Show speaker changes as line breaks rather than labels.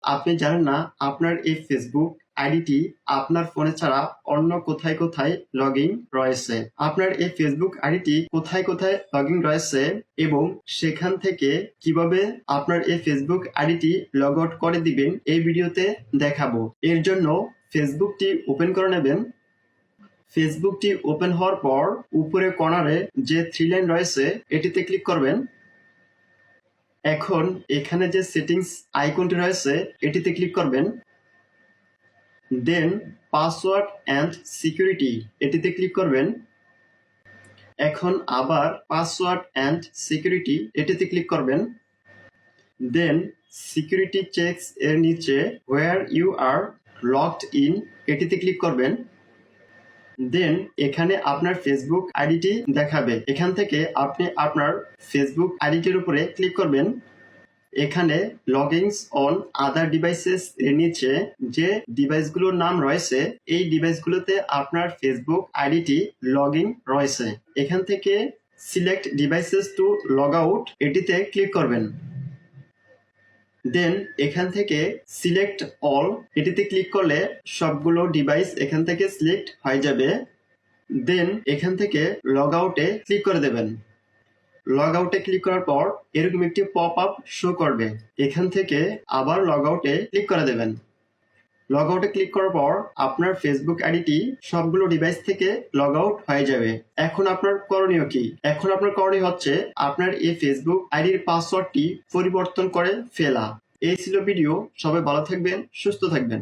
আপনি জানেন না আপনার এই ফেসবুক আইডিটি আপনার ফোনে ছাড়া অন্য কোথায় কোথায় লগ ইন রয়েছে। আপনার এই ফেসবুক আইডিটি কোথায় কোথায় লগ ইন রয়েছে এবং সেখান থেকে কিভাবে আপনার এই ফেসবুক আইডিটি লগ আউট করে দিবেন এই ভিডিওতে দেখাবো। এর জন্য ফেসবুকটি ওপেন করে নেবেন। ফেসবুকটি ওপেন হওয়ার পর উপরে কর্নারে যে থ্রি লাইন রয়েছে এটিতে ক্লিক করবেন। এখন এখানে যে সেটিংস আইকনটি রয়েছে এটিতে ক্লিক করবেন। দেন পাসওয়ার্ড অ্যান্ড সিকিউরিটি এটিতে ক্লিক করবেন। এখন আবার পাসওয়ার্ড অ্যান্ড সিকিউরিটি এটিতে ক্লিক করবেন। দেন সিকিউরিটি চেকস এর নিচে where you are logged in এটিতে ক্লিক করবেন। দেন এখানে আপনার ফেসবুক আইডিটি দেখাবে। এখান থেকে আপনি আপনার ফেসবুক আইডিটির উপরে ক্লিক করবেন। এখানে লগইনস অন আদার ডিভাইসেস এর নিচে যে ডিভাইসগুলোর নাম রয়েছে এই ডিভাইসগুলোতে আপনার ফেসবুক আইডিটি লগ ইন রয়েছে। এখান থেকে select devices to log out এটিতে ক্লিক করবেন। দেন এখান থেকে সিলেক্ট অল এটিতে ক্লিক করলে সবগুলো ডিভাইস এখান থেকে সিলেক্ট হয়ে যাবে। দেন এখান থেকে লগ আউটে ক্লিক করে দেবেন। লগ আউটে ক্লিক করার পর এরকম একটি পপ আপ শো করবে। এখান থেকে আবার লগ আউটে ক্লিক করে দেবেন। লগ আউটে ক্লিক করার পর আপনার ফেসবুক আইডিটি সবগুলো ডিভাইস থেকে লগ আউট হয়ে যাবে। এখন আপনার করণীয় কি? এখন আপনার করণীয় হচ্ছে আপনার এই ফেসবুক আইডির পাসওয়ার্ডটি পরিবর্তন করে ফেলা। এই ছিল ভিডিও। সবাই ভালো থাকবেন, সুস্থ থাকবেন।